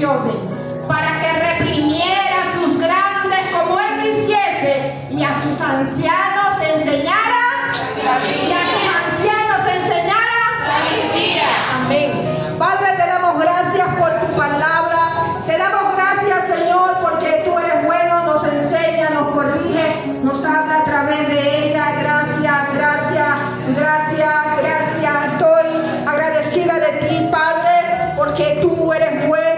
instrucciones, para que reprimiera a sus grandes como él quisiese, y a sus ancianos enseñara sabiduría. Y a sus ancianos enseñara sabiduría. Amén. Padre, te damos gracias por tu palabra. Te damos gracias, Señor, porque tú eres bueno, nos enseña, nos corrige, nos habla a través de ella. Gracias, gracias, gracias, gracias. Estoy agradecida de ti, Padre, porque tú eres bueno.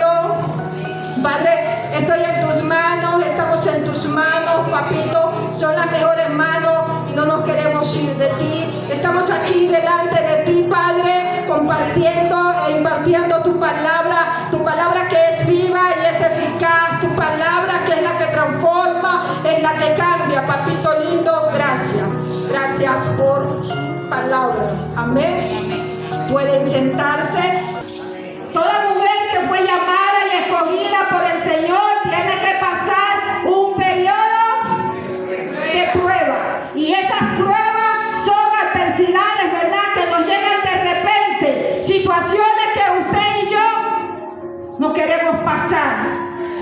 Padre, estoy en tus manos, estamos en tus manos, papito. Son las mejores manos y no nos queremos ir de ti. Estamos aquí delante de ti, Padre, compartiendo e impartiendo tu palabra que es viva y es eficaz, tu palabra que es la que transforma, es la que cambia, papito lindo. Gracias, gracias por tu palabra. Amén. Pueden sentarse. Toda mujer que fue llamada y escogida por el Señor tiene que pasar un periodo de prueba. Y esas pruebas son adversidades, ¿verdad? Que nos llegan de repente. Situaciones que usted y yo no queremos pasar.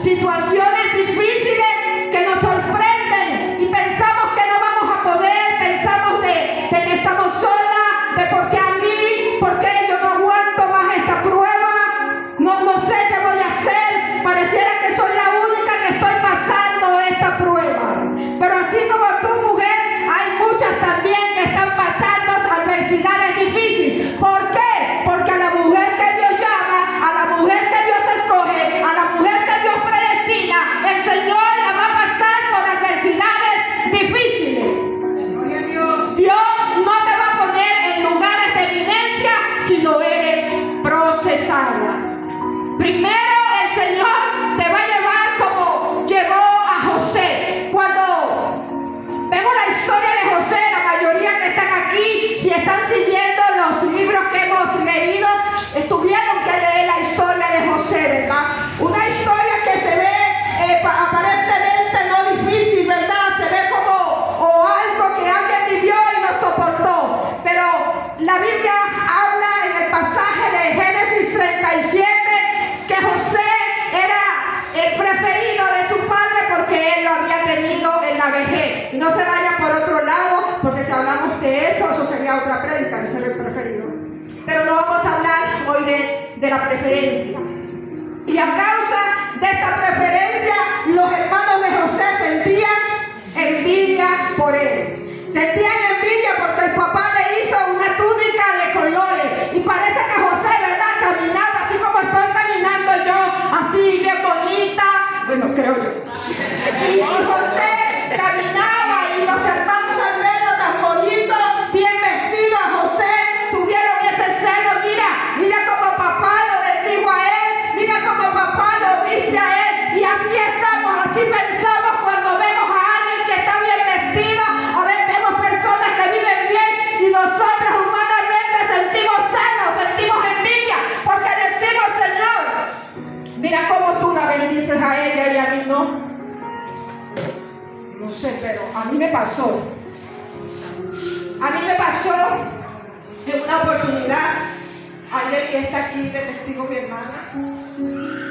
Situaciones difíciles que nos sorprenden y pensamos que no vamos a poder. Pensamos de que estamos solas, de por qué a mí, por qué yo no aguanto más esta prueba. No sé qué voy a hacer. Pareciera que soy la única que estoy pasando esta prueba. Pero así como tú, mujer, hay muchas también que están pasando adversidades difíciles. ¿Por qué? Porque a la mujer que Dios llama, a la mujer que Dios escoge, a la mujer que Dios predestina, el Señor la va a pasar por adversidades difíciles. Dios no te va a poner en lugares de evidencia si no eres procesada. Primero el Señor te va a llevar como llevó a José. Cuando vemos la historia de José, la mayoría que están aquí, si están siguiendo los libros que hemos leído, tuvieron que leer la historia de José, ¿verdad? Una historia que se ve aparentemente no difícil, ¿verdad? Se ve como algo que alguien vivió y no soportó. Pero la Biblia habla en el pasaje de Génesis 37 que José era el preferido de su padre porque él lo había tenido en la vejez. Y no se vaya por otro lado, porque si hablamos de eso sería otra prédica, de ser el preferido. Pero no vamos a hablar hoy de la preferencia. Y a causa de esta preferencia, los hermanos de José sentían envidia por él. Sentían envidia porque el papá le hizo una túnica de colores. Y parece que José, ¿verdad?, caminaba así como estoy caminando yo, así bien bonita. Bueno, creo yo. Y José caminaba y los hermanos al verlo tan bonito, bien vestido a José, tuvieron ese celo. Mira como papá lo bendijo a él, mira como papá lo viste a él. Y así estamos, así pensamos cuando vemos a alguien que está bien vestido. A ver, vemos personas que viven bien y nosotros humanamente sentimos celos, sentimos envidia, porque decimos, Señor, mira cómo tú la bendices a ella y a mí no. No sé, pero a mí me pasó. A mí me pasó en una oportunidad. Ayer, que está aquí de testigo mi hermana,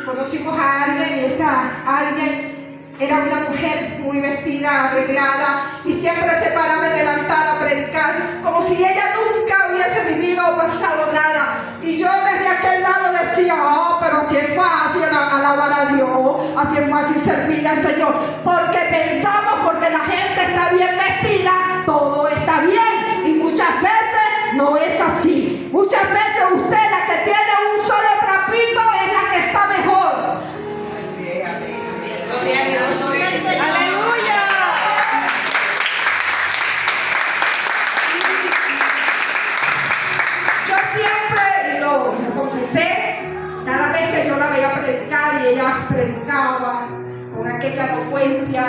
conocimos a alguien y esa alguien era una mujer muy vestida, arreglada, y siempre se paraba en el altar a predicar como si ella nunca hubiese vivido o pasado nada. Y yo desde aquel lado decía, pero así es fácil alabar a Dios, así es fácil servir al Señor, porque pensamos, porque la gente está bien vestida, todo está bien, y muchas veces no es así. Muchas veces usted, la que tiene un solo trapito, es la que está mejor. Gloria a Dios. Aleluya. Yo siempre lo confesé, cada vez que yo la veía predicar y ella predicaba con aquella elocuencia,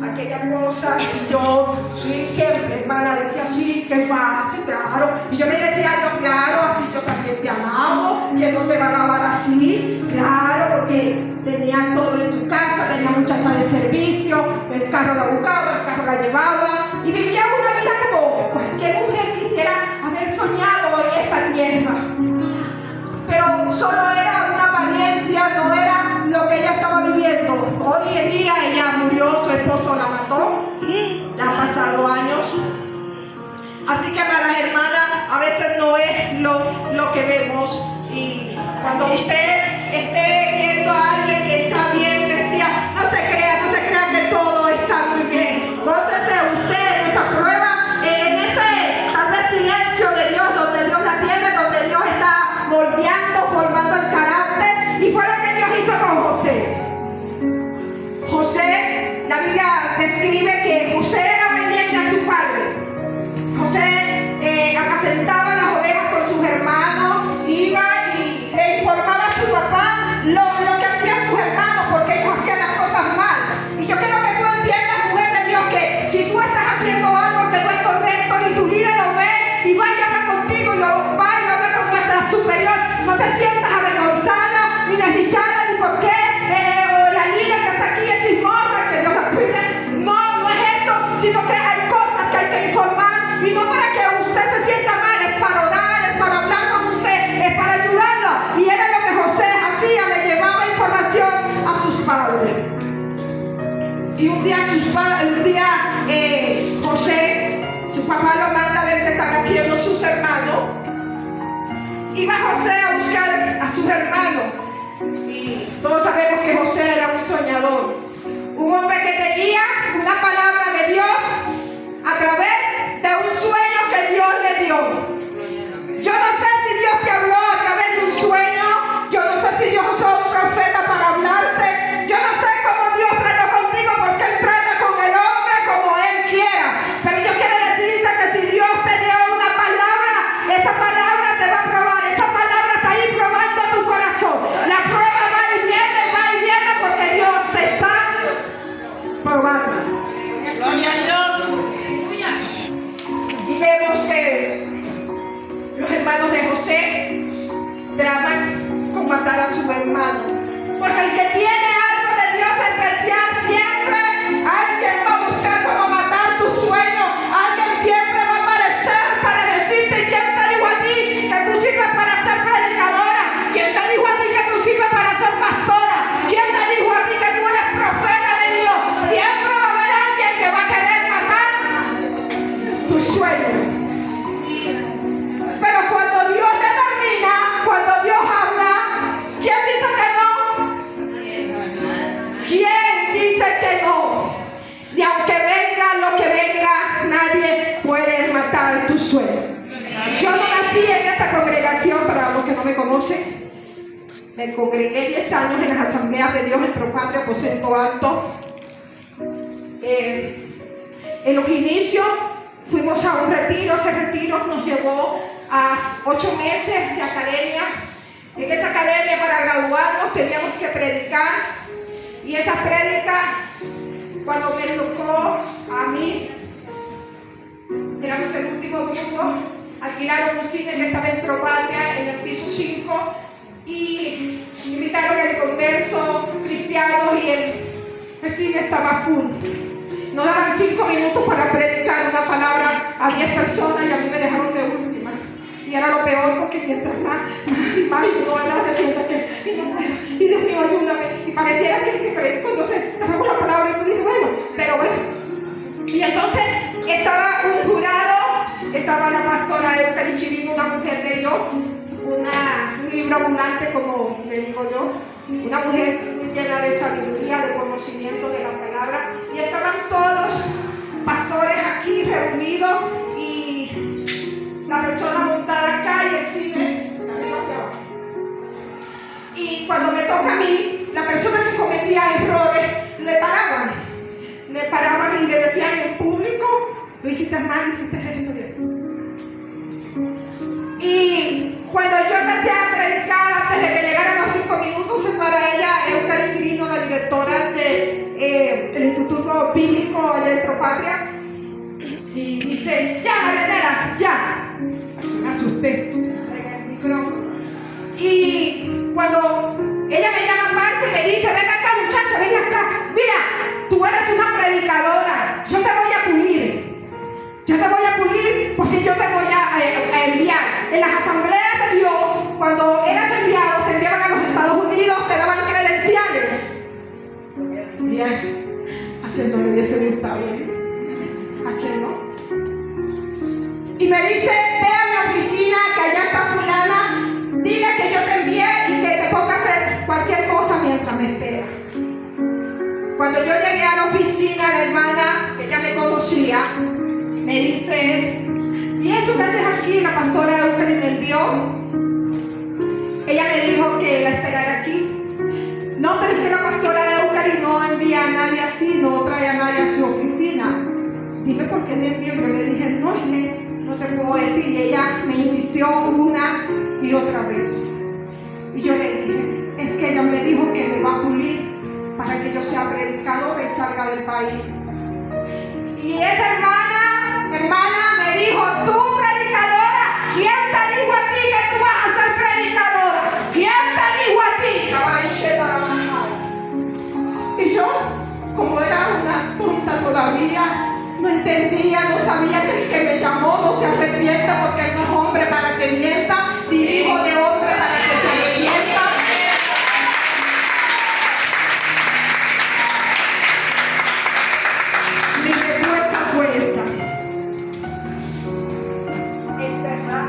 aquella cosa, y yo siempre, hermana, decía, sí, qué fácil, claro. Y yo me decía, yo, claro, así yo también te alabo, que no te va a alabar así, claro, porque tenía todo en su casa, tenía mucha sala de servicio, el carro la buscaba, el carro la llevaba, y vivía una vida como cualquier mujer quisiera haber soñado en esta tierra. Pero solo era una apariencia, no era día ella murió, su esposo la mató. Ya han pasado años. Así que, amadas hermanas, a veces no es lo que vemos. Y cuando usted esté viendo a alguien que está bien vestida, no se crea que todo está muy bien. Gócese usted en esa prueba, en ese tal vez silencio de Dios, donde Dios la tiene, donde Dios está moldeando, formando el carácter. Y fue lo que Dios hizo con José. José, la Biblia describe que José era obediente a su padre. José apacentaba las ovejas con sus hermanos, iba y le informaba a su papá lo que hacían sus hermanos, porque ellos hacían las cosas mal. Y yo quiero que tú entiendas, mujer de Dios, que si tú estás haciendo algo que no es correcto, ni tu líder lo ve, y va y habla contigo, y va y habla con nuestra superior, no te sientas avergonzada, ni desdichada, ni por qué, o la líder que está aquí es chismosa, que Dios la cuide. No es eso, sino que hay cosas que hay que informar. Y no para que usted se sienta mal, es para orar, es para hablar con usted, es para ayudarla. Y era lo que José hacía, le llevaba información a sus padres. Y un día José, su papá lo manda a ver qué están haciendo sus hermanos. Iba José a buscar a sus hermanos. Y todos sabemos que José era un soñador. Un hombre que tenía una palabra de Dios a través de un sueño que Dios le dio. Yo no sé si Dios te habló a través de un sueño. Yo no sé si Dios usó un profeta para hablarte. Yo no sé cómo Dios trata contigo, porque Él trata con el hombre como Él quiera. Pero yo quiero decirte que si Dios te dio una palabra, esa palabra te va a probar. Esa palabra está ahí probando tu corazón. La prueba va y viene porque Dios te está probando. Gloria a Dios. Y vemos que los hermanos de José traman con matar a su hermano. Porque el que tiene algo de Dios especial, siempre alguien va a buscar cómo matar tu sueño. Alguien siempre va a aparecer para decirte: ¿quién te dijo a ti que tú sirves para ser predicadora? ¿Quién te dijo a ti que tú sirves para ser pastora? ¿Quién te dijo a ti que tú eres profeta de Dios? Siempre va a haber alguien que va a querer matar tu sueño. Pero cuando Dios determina, cuando Dios habla, ¿quién dice que no? ¿Quién dice que no? Y aunque venga lo que venga, nadie puede matar tu sueño. Yo no nací en esta congregación, para los que no me conocen. Me congregué 10 años en las asambleas de Dios en Propatria, Aposento Alto. En los inicios fuimos a un retiro. Ese retiro nos llevó a 8 meses de academia. En esa academia, para graduarnos, teníamos que predicar. Y esa prédica, cuando me tocó a mí, éramos el último grupo. Alquilaron un cine que estaba en Propatria, en el piso 5, y invitaron el converso cristiano, y el cine estaba full. Nos daban 5 minutos para predicar una palabra a 10 personas, y a mí me dejaron de última. Y era lo peor, porque mientras más uno anda, se siente que, y Dios mío, ayúdame. Y pareciera que el que predico, entonces te damos la palabra y tú dices, bueno. Y entonces estaba un jurado, estaba la pastora Eucari Chirino, una mujer de Dios, un libro ambulante, como le digo yo, una mujer muy llena de sabiduría, de conocimiento de la palabra. Y estaban todos pastores aquí reunidos, y la persona montada acá y el cine arriba hacia abajo. Y cuando me toca a mí, la persona que cometía errores le paraban y le decían en público: lo hiciste mal, hiciste esto bien. Y cuando yo empecé a predicar, antes de que llegaran los 5 minutos, se para ella, Eucari Chirino, la directora del Instituto Bíblico allá en Propatria, y dice: ya, Marianela, ya. Me asusté en el micrófono. Y cuando ella me llama aparte y me dice: venga acá, muchacha, venga acá, mira, tú eres una predicadora, yo te voy a pulir. Yo te voy a pulir porque yo te voy a enviar. En las asambleas de Dios, cuando eras enviado, te enviaban a los Estados Unidos, te daban credenciales. Bien. cuando yo llegué a la oficina, la hermana, ella me conocía, me dice, ¿y eso que haces aquí? La pastora Eucalipto me envió. Ella me dijo que la esperara aquí. No, pero es que la pastora Eucalipto no envía a nadie así, no trae a nadie a su oficina. Dime por qué me envió. Yo le dije, no, es que no te puedo decir. Y ella me insistió una y otra vez. Y yo le dije, es que ella me dijo que me va a pulir para que yo sea predicadora y salga del país. Y esa hermana me dijo, tú predicadora, ¿quién te dijo a ti que tú vas a ser predicadora? ¿Quién te dijo a ti? Y yo, como era una tonta todavía, no entendía, no sabía que el que me llamó no se arrepienta, porque él no es hombre para que mienta, ni hijo de hombre para que se arrepienta. Mi respuesta fue esta. Es verdad,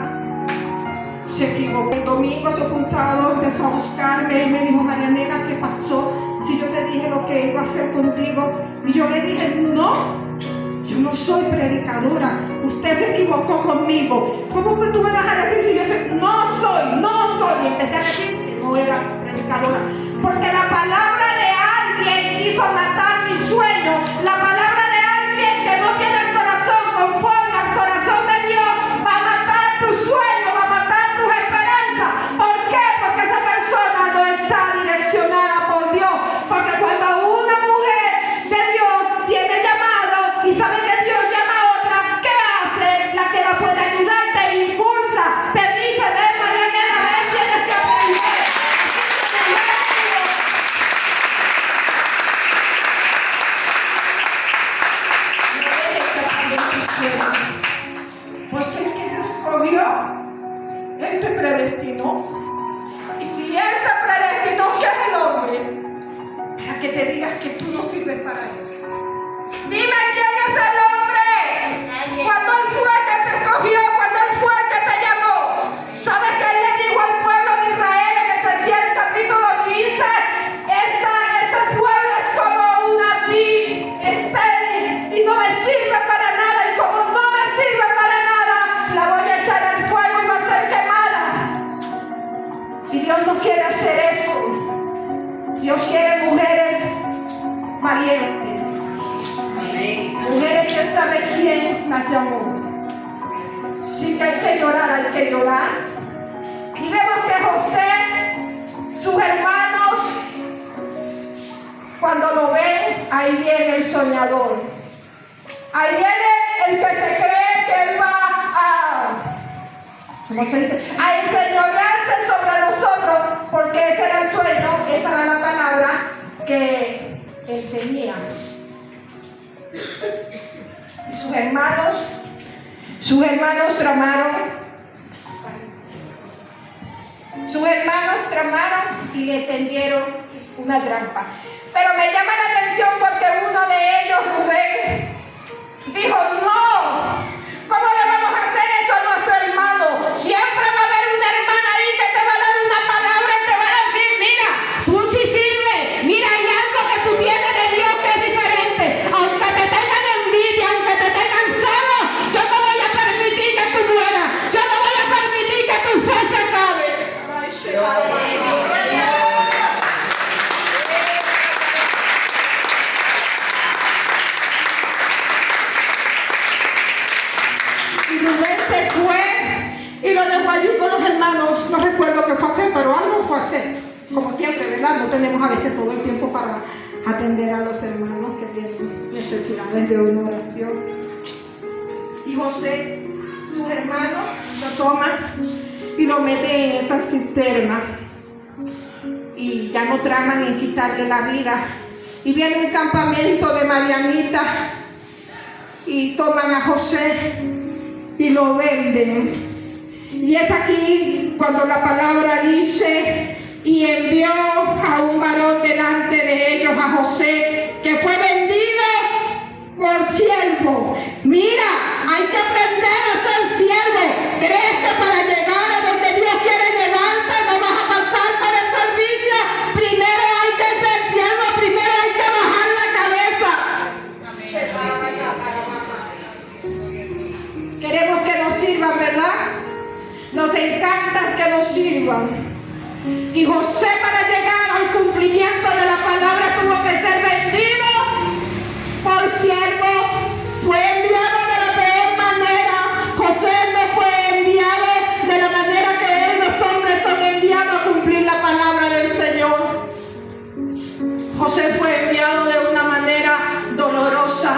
se equivocó. El domingo, eso fue un sábado, empezó a buscarme y me dijo, Marianela, ¿qué pasó? Si yo te dije lo que iba a hacer contigo. Y yo le dije, no. Yo no soy predicadora, usted se equivocó conmigo. ¿Cómo que tú me vas a decir si yo te... No soy? Y empecé a decir que no era predicadora. Porque la palabra de alguien quiso matar mi sueño. La palabra de alguien que no tiene el corazón conforme al corazón de Dios va a matar tu sueño, va a matar tus esperanzas. ¿Por qué? Porque esa persona no está direccionada por Dios. Porque cuando una mujer de Dios tiene llamado y sabe que Dios llama a otra, ¿qué hace? La que la puede ayudar te impulsa, te dice, ven Marianela, ven, tienes que aprender. Porque el que te escogió, Él te predestinó. Y si Él te predestinó, ¿qué es el hombre? Para que te digas que tú no sirves para eso. Dime quién es el hombre. Cuando Él fue que te escogió, cuando Él fue que te llamó. ¿Sabes qué Él le dijo al pueblo de Israel en Ezequiel capítulo 15? Este pueblo es como una vid estéril y no me sirve para nada. Y como no me sirve para nada, la voy a echar al fuego y va a ser quemada. Y Dios no quiere hacer eso. Dios quiere mujeres valientes. Mujeres que saben quién las llamó. Sí que hay que llorar, hay que llorar. Y vemos que José, sus hermanos, cuando lo ven, ahí viene el soñador. Ahí viene el que se cree que él va ¿cómo se dice? A enseñorearse sobre nosotros, porque ese era el sueño, esa era la palabra que él tenía. Y sus hermanos tramaron y le tendieron una trampa. Pero me llama la atención porque uno de ellos, Rubén, dijo, no, ¿cómo le vamos a hacer eso a nuestro hermano? Siempre va a haber una hermana ahí que te va a dar una palabra y te va a decir, mira, tú sí sirves, mira, hay algo que tú tienes de Dios que es diferente. Aunque te tengan envidia, aunque te tengan celos, yo no voy a permitir que tú mueras, yo no voy a permitir que tu fe se acabe. Y Rubén se fue y lo dejó allí con los hermanos. No recuerdo qué fue a hacer, pero algo fue a hacer. Como siempre, ¿verdad? No tenemos a veces todo el tiempo para atender a los hermanos que tienen necesidades de una oración. Y José, sus hermanos, lo toman y lo meten en esa cisterna. Y ya no traman en quitarle la vida. Y viene un campamento de Marianita y toman a José y lo venden. Y es aquí cuando la palabra dice, y envió a un varón delante de ellos, a José, que fue vendido por siervo. Mira, hay que aprender a ser siervo. ¿Crees que para llegar a donde Dios quiere llevarte no vas a pasar por el servicio? Primero hay que ser siervo, primero hay que bajar la cabeza. Y José, para llegar al cumplimiento de la palabra, tuvo que ser vendido por siervo. Fue enviado de la peor manera. José no fue enviado de la manera que hoy los hombres son enviados a cumplir la palabra del Señor. José fue enviado de una manera dolorosa.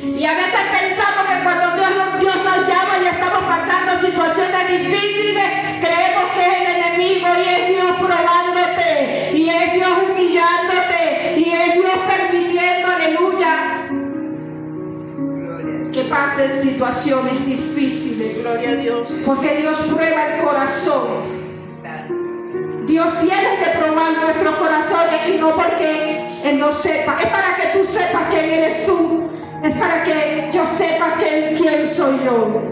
Y a veces pensamos que cuando Dios nos llama y estamos pasando situaciones difíciles, creemos que es el enemigo y es Dios probándote, y es Dios humillándote, y es Dios permitiendo, aleluya, que pases situaciones difíciles. Gloria a Dios. Porque Dios prueba el corazón. Dios tiene que probar nuestros corazones, y no porque Él no sepa. Es para que tú sepas quién eres tú. Es para que yo sepa quién soy yo.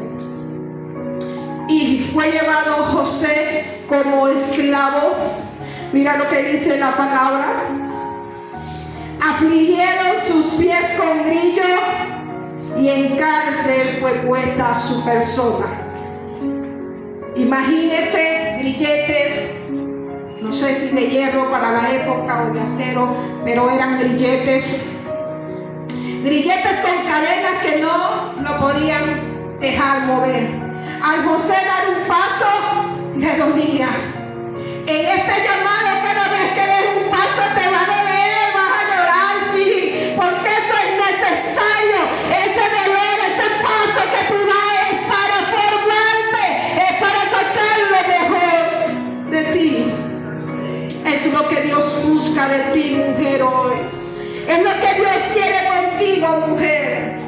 Y fue llevado José como esclavo. Mira lo que dice la palabra. Afligieron sus pies con grillo, y en cárcel fue puesta su persona. Imagínense grilletes, no sé si de hierro para la época o de acero, pero eran grilletes con cadenas que no lo podían dejar mover. Al José dar un paso le dolía. En este llamado, cada vez que des un paso te va a doler, vas a llorar, sí, porque eso es necesario. Ese dolor, ese paso que tú das es para formarte, es para sacar lo mejor de ti. Es lo que Dios busca de ti, mujer, hoy. Es lo que Dios quiere contigo, mujer.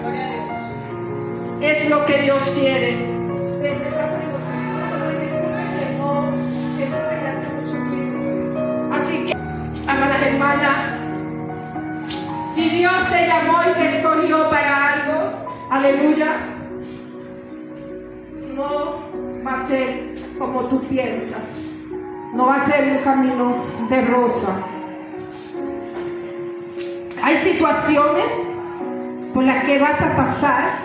Es lo que Dios quiere. Así que, amadas hermanas, si Dios te llamó y te escogió para algo, aleluya, no va a ser como tú piensas. No va a ser un camino de rosa. Hay situaciones por las que vas a pasar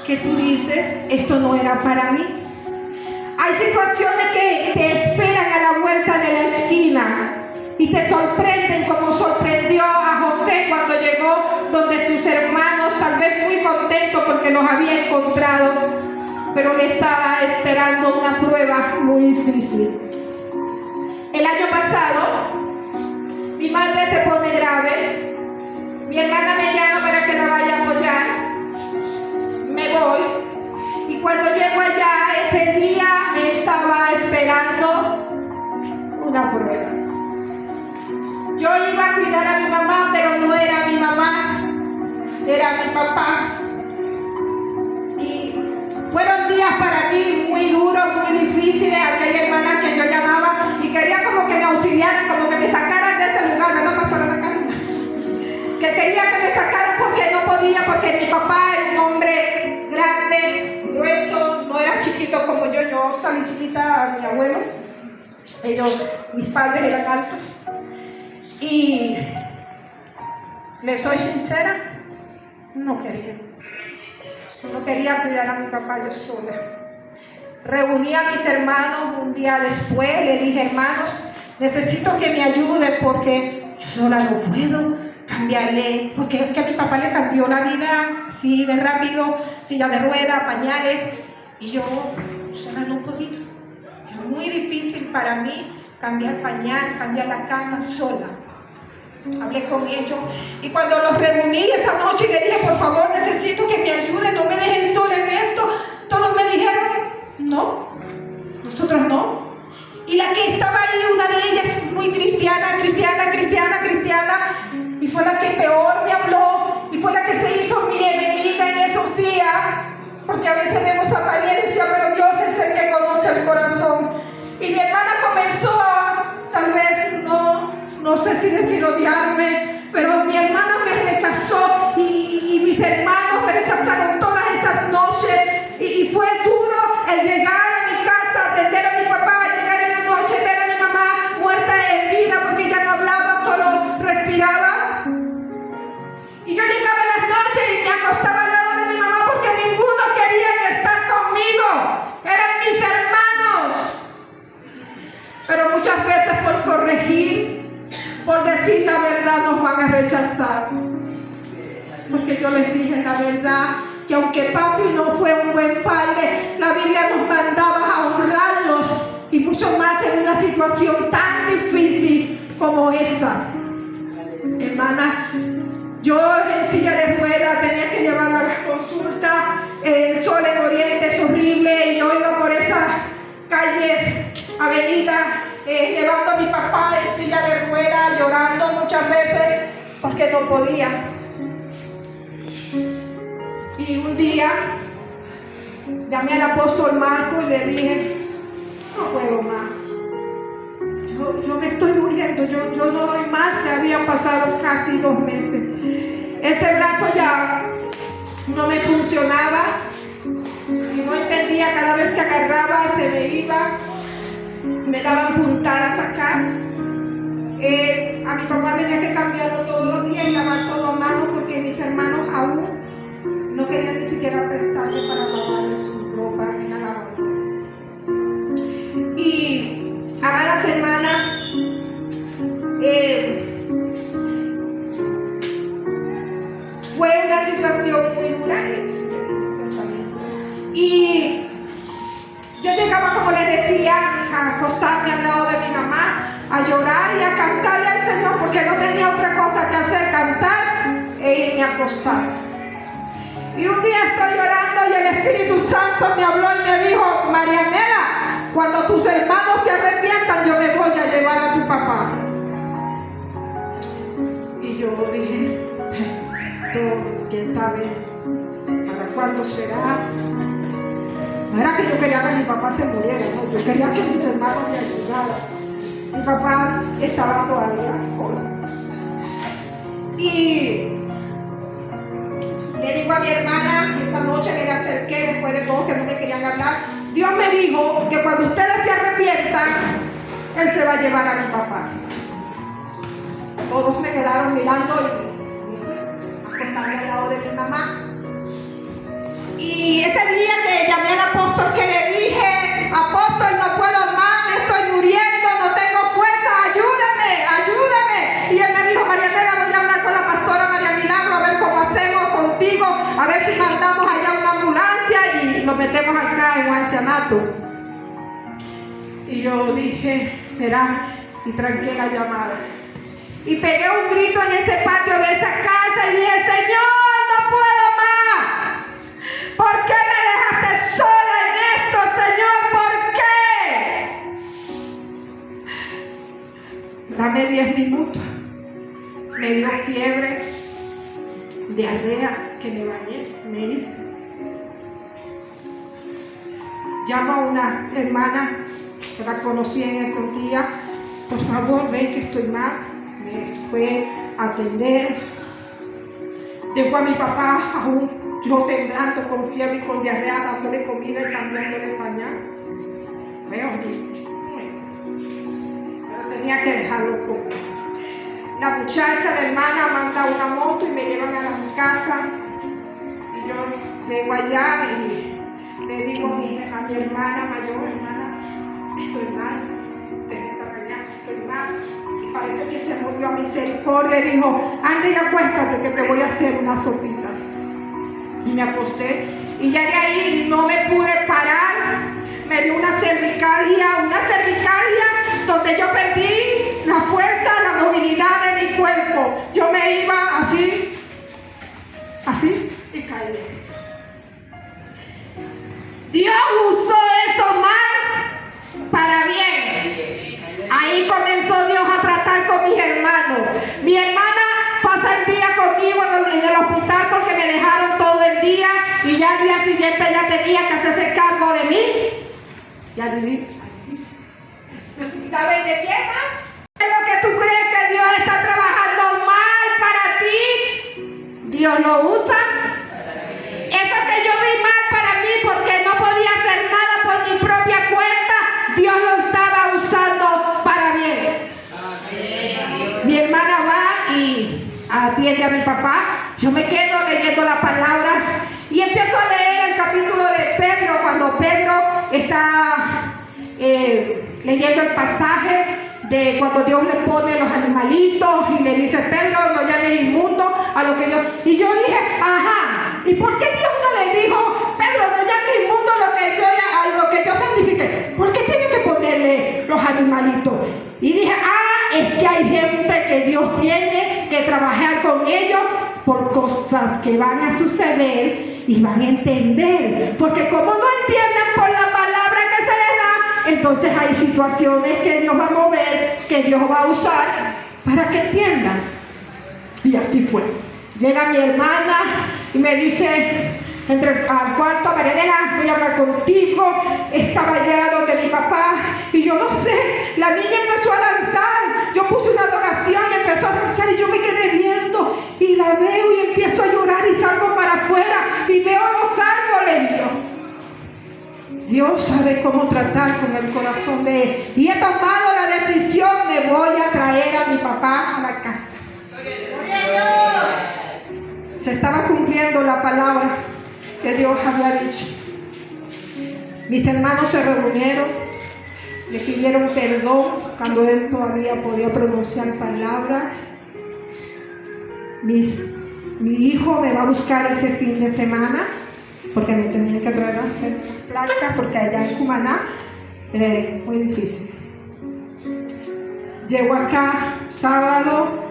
que tú dices, esto no era para mí. Hay situaciones que te esperan a la vuelta de la esquina y te sorprenden, como sorprendió a José cuando llegó donde sus hermanos, tal vez muy contentos porque los había encontrado, pero le estaba esperando una prueba muy difícil. El año pasado, mi madre se pone grave. Mi hermana me llama para que la vaya a apoyar. Me voy. Y cuando llego allá, ese día me estaba esperando una prueba. Yo iba a cuidar a mi mamá, pero no era mi mamá, era mi papá. Y fueron días para mí muy duros, muy difíciles. Aquella hermana que yo llamaba y quería como que me auxiliaran, como que me sacaran de ese lugar, ¿verdad, pastora Macarena? Que quería que me sacaran porque no podía, porque mi papá era un hombre grande, grueso, no era chiquito como yo. Yo salí chiquita a mi abuelo. Mis padres eran altos. Y le soy sincera, no quería cuidar a mi papá yo sola. Reuní a mis hermanos un día después, le dije, hermanos, necesito que me ayuden porque yo sola no puedo cambiarle, porque es que a mi papá le cambió la vida así de rápido, silla de ruedas, pañales, y yo sola no podía. Era muy difícil para mí cambiar pañal, cambiar la cama sola. Hablé con ellos y cuando los reuní esa noche y le dije, por favor, necesito que me ayuden, no me dejen sola en esto, todos me dijeron, no, nosotros no. Y la que estaba ahí, una de ellas, muy cristiana, y fue la que peor me habló, y fue la que se hizo mi enemiga en esos días, porque a veces vemos apariencia, pero Dios es el que conoce el corazón. Y mi hermana comenzó a, tal vez, no sé si decir odiarme, pero mi hermana me rechazó y mis hermanos me rechazaron todas esas noches, y fue duro el llegar a mi casa, atender a mi papá, llegar en la noche y ver a mi mamá muerta en vida porque ya no hablaba, solo respiraba. Y yo llegaba en las noches y me acostaba al lado de mi mamá porque ninguno quería ni estar conmigo, eran mis hermanos. Pero muchas veces por corregir, por decir la verdad, nos van a rechazar. Porque yo les dije la verdad, que aunque papi no fue un buen padre, la Biblia nos mandaba a honrarlos, y mucho más en una situación tan difícil como esa. Hermanas, yo en silla de ruedas tenía que llevarla a las consultas. El sol en Oriente es horrible, y yo iba por esas calles, avenidas, llevando a mi papá en silla de ruedas, llorando muchas veces porque no podía. Y un día llamé al apóstol Marco y le dije: no puedo más, yo me estoy muriendo, yo no doy más. Ya habían pasado casi 2 meses. Este brazo ya no me funcionaba y no entendía, cada vez que agarraba se me iba, me daban puntadas acá. A mi papá tenía que cambiarlo todos los días y lavar todo a mano, porque mis hermanos aún no querían ni siquiera prestarme para lavarle su ropa en la lavadora. Y amadas hermanas, fue una situación muy dura y yo llegaba, como les decía, a acostarme al lado de mi mamá, a llorar y a cantarle al Señor, porque no tenía otra cosa que hacer, cantar e irme a acostar. Y un día estoy llorando y el Espíritu Santo me habló y me dijo: Marianela, cuando tus hermanos se arrepientan, yo me voy a llevar a tu papá. Y yo dije: quién sabe para cuándo será. No era que yo quería que mi papá se muriera, no, yo quería que mis hermanos me ayudaran. Mi papá estaba todavía joven. Y le digo a mi hermana, esa noche me le acerqué después de todo, que no me querían hablar: Dios me dijo que cuando ustedes se arrepientan, Él se va a llevar a mi papá. Todos me quedaron mirando y acostarme al lado de mi mamá. Y ese día que llamé al apóstol, que le dije: apóstol, no puedo más, me estoy muriendo, no tengo fuerza, ayúdame, ayúdame. Y él me dijo: Marianela, voy a hablar con la pastora María Milagro, a ver cómo hacemos contigo, a ver si mandamos allá una ambulancia y lo metemos acá en un ancianato. Y yo dije: será, y tranqué la llamada. Y pegué un grito en ese patio de esa casa y dije: Señor, no puedo más. ¿Por qué me dejaste sola en esto, Señor? ¿Por qué? Dame 10 minutos. Me dio fiebre, diarrea, que me bañé, me hice. Llamo a una hermana que la conocí en esos días: por favor, ven que estoy mal. Me fue a atender. Dejó a mi papá aún yo temblando, con fiebre y con diarrea, dándole comida y cambiándole el pañal. Fue horrible. Pero tenía que dejarlo comer. La muchacha, la hermana, manda una moto y me llevan a mi casa. Y yo vengo allá y le digo a mi hermana mayor: hermana, estoy mal, tenés esta mañana, estoy mal. Y parece que se movió a misericordia y dijo: anda y acuéstate, que te voy a hacer una sopita. Y me acosté, y ya de ahí no me pude parar. Me dio una cervicalia donde yo perdí la fuerza, la movilidad de mi cuerpo. Yo me iba así, y caí. Dios usó eso mal para bien. Ahí comenzó Dios a tratar con mis hermanos. Mi hermana pasa el día conmigo en el hospital porque me dejaron todo el día, y ya al día siguiente ella tenía que hacerse cargo de mí. Ya viví. ¿Sabes de quién más? ¿Es lo que tú crees que Dios está trabajando mal para ti? Dios lo usa. Eso que yo vi mal para mí porque no podía hacer nada por mi propia cuenta, Dios lo estaba usando para bien. Mi hermana va y atiende a mi papá. Yo me quedo leyendo la palabra y empiezo a leer el capítulo de Pedro, cuando Pedro está leyendo el pasaje de cuando Dios le pone los animalitos y le dice, Pedro, no llames inmundo a lo que yo... Y yo dije, ajá, ¿y por qué Dios no le dijo, Pedro, no llames inmundo a lo que yo santifique? ¿Por qué tiene que ponerle los animalitos? Y dije, es que hay gente que Dios tiene que trabajar con ellos por cosas que van a suceder y van a entender. Porque como no entienden por la palabra que se les da, entonces hay situaciones que Dios va a mover, que Dios va a usar para que entiendan. Y así fue. Llega mi hermana y me dice, entre al cuarto, Marianela, voy a hablar contigo. Estaba allá donde mi papá, y yo no sé, la niña empezó a danzar. Yo puse una adoración y empezó a danzar y yo me quedé viendo y la veo y empiezo a llorar y salgo para afuera y veo los árboles. Dios sabe cómo tratar con el corazón de él. Y he tomado la decisión, me voy a traer a mi papá a la casa. Se estaba cumpliendo la palabra que Dios había dicho. Mis hermanos se reunieron, le pidieron perdón cuando él todavía podía pronunciar palabras. Mi hijo me va a buscar ese fin de semana porque me tenía que traer a hacer placas porque allá en Cumaná es muy difícil. Llego acá sábado,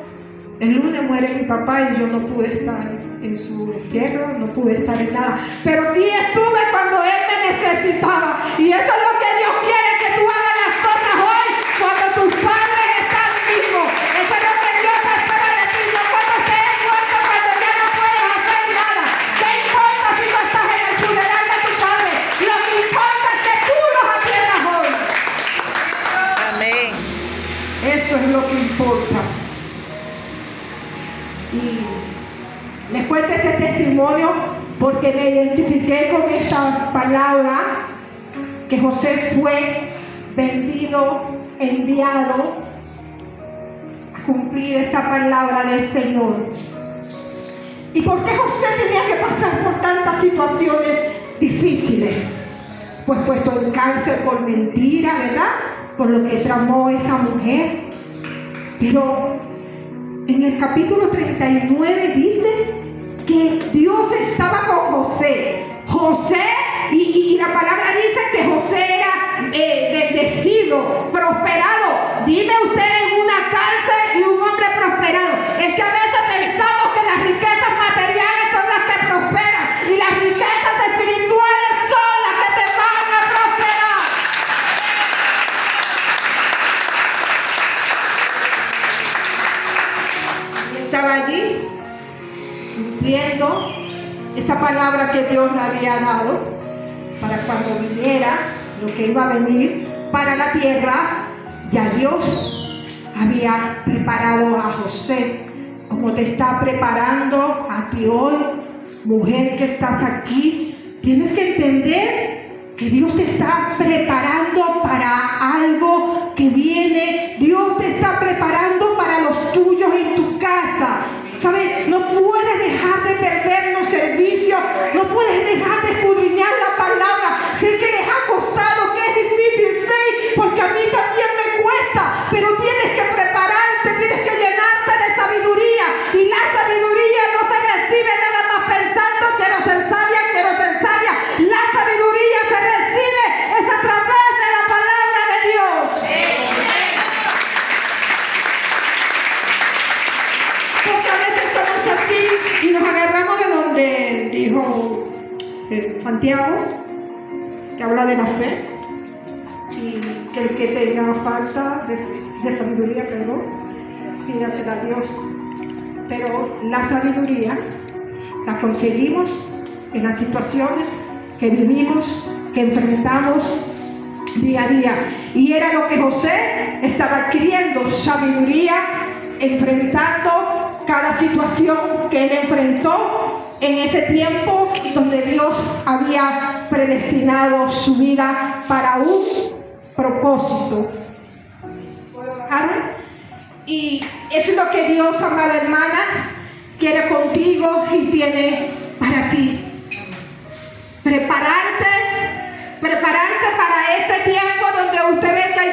el lunes muere mi papá y yo no pude estar en su entierro, no pude estar en nada, pero sí estuve cuando él me necesitaba. Y eso es lo que Dios quiere, que tú hagas las cosas hoy cuando tus padres están vivos. Eso es lo que Dios espera de ti, no cuando estés muerto, cuando ya no puedes hacer nada. ¿Qué importa si tú estás en el funeral de tu padre? Lo que importa es que tú los atiendas hoy. Amén. Eso es lo que importa. Y les cuento este testimonio porque me identifiqué con esta palabra, que José fue vendido, enviado a cumplir esa palabra del Señor. ¿Y por qué José tenía que pasar por tantas situaciones difíciles? Pues puesto en cárcel por mentira, ¿verdad? Por lo que tramó esa mujer. Pero en el capítulo 39 dice que Dios estaba con José. Y la palabra dice que José era bendecido, prosperado. Dime usted en una cárcel y un hombre prosperado. Es que a veces pensamos que las riquezas materiales son las que prosperan y las riquezas espirituales son las que te van a prosperar. Y estaba allí cumpliendo esa palabra que Dios le había dado para cuando viniera lo que iba a venir para la tierra. Ya Dios había preparado a José, como te está preparando a ti hoy, mujer que estás aquí. Tienes que entender que Dios te está preparando para algo que viene. Dios te está preparando para los tuyos en tu casa. ¿Sabes? No puedes dejar de perder los servicios, no puedes dejar de escudriñar la palabra. Sé que les ha costado, que es difícil, sí, porque a mí también me cuesta, pero tienes que prepararte, tienes que llenarte de sabiduría. Y la sabiduría no se recibe nada más pensando, quiero ser sabia, quiero ser sabia. La sabiduría se recibe es a través de la palabra de Dios. Porque a veces somos así y nos agarramos de donde dijo Santiago, que habla de la fe, y que el que tenga falta de sabiduría, pídasela a Dios. Pero la sabiduría la conseguimos en las situaciones que vivimos, que enfrentamos día a día. Y era lo que José estaba adquiriendo, sabiduría, enfrentando cada situación que él enfrentó en ese tiempo donde Dios había predestinado su vida para un propósito. Y eso es lo que Dios, amada hermana, quiere contigo y tiene para ti. Prepararte para este tiempo donde usted ve que hay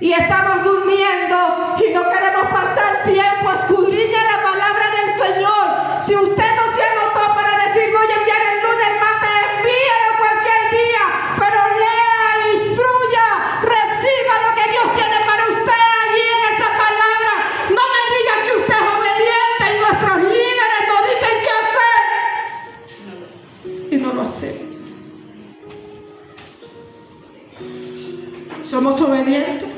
y estamos durmiendo y no queremos pasar tiempo. Escudriña la palabra del Señor. Si usted no se anotó para decir voy a enviar el lunes, el martes, envíelo cualquier día, pero lea, instruya, reciba lo que Dios tiene para usted allí en esa palabra. No me diga que usted es obediente y nuestros líderes nos dicen qué hacer y no lo hacemos. Somos obedientes.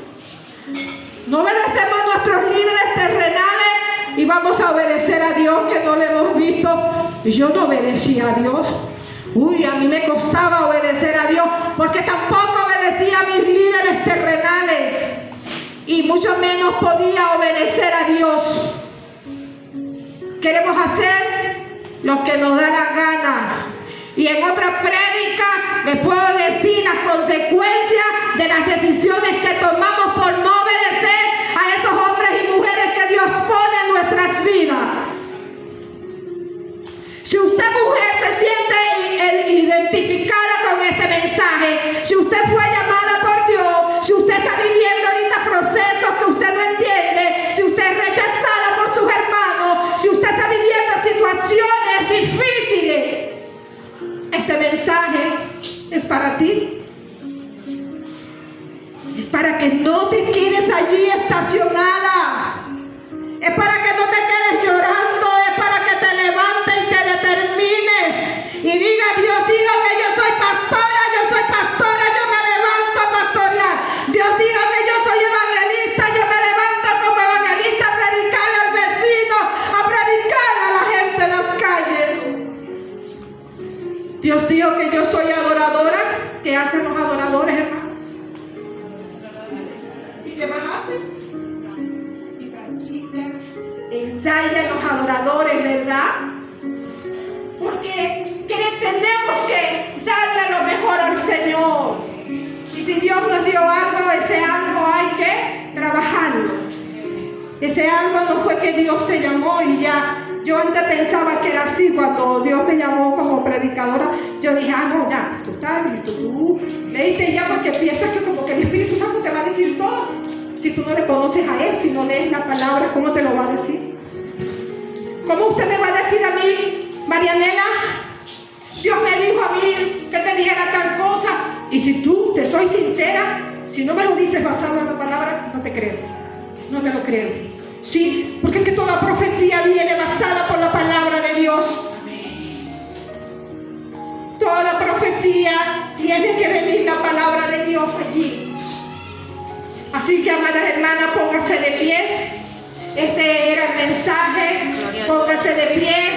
No obedecemos a nuestros líderes terrenales y vamos a obedecer a Dios, que no le hemos visto. Yo no obedecía a Dios. Uy, a mí me costaba obedecer a Dios porque tampoco obedecía a mis líderes terrenales y mucho menos podía obedecer a Dios. Queremos hacer lo que nos da la gana. Y en otra prédica les puedo decir las consecuencias de las decisiones que tomamos por no obedecer a esos hombres y mujeres que Dios pone en nuestras vidas. Si usted, mujer, se siente identificada con este mensaje, si usted fue llamada por Dios, si usted está viviendo ahorita procesos que usted no entiende, si usted es rechazada por sus hermanos, si usted está viviendo situaciones difíciles, este mensaje es para ti. Es para que no te quedes allí estacionada. Es para que no te quedes llorando. Es para que te levantes y te determines y diga: Dios dijo que yo soy pastora, yo me levanto a pastorear. Dios dijo que yo soy evangelista, yo me levanto como evangelista a predicarle al vecino, a predicarle a la gente en las calles. Dios dijo que yo soy adoradora. ¿Qué hacen los adoradores, hermano? ¿Y qué más hacen? Y practican, ensayan los adoradores, ¿verdad? Porque tenemos que darle lo mejor al Señor. Y si Dios nos dio algo, ese algo hay que trabajarlo. Ese algo no fue que Dios te llamó y ya. Yo antes pensaba que era así. Cuando Dios me llamó como predicadora, yo dije: no, ya, tú estás listo, tú leíste ya, porque piensas que como que el Espíritu Santo te va a decir todo. Si tú no le conoces a Él, si no lees la palabra, ¿cómo te lo va a decir? ¿Cómo usted me va a decir a mí: Marianela, Dios me dijo a mí que te dijera tal cosa? Y si tú, te soy sincera, si no me lo dices basado en la palabra, no te creo. No te lo creo. Sí, porque es que toda profecía viene basada por la palabra de Dios. Toda profecía tiene que venir la palabra de Dios allí. Así que, amadas hermanas, póngase de pie. Este era el mensaje. Póngase de pie.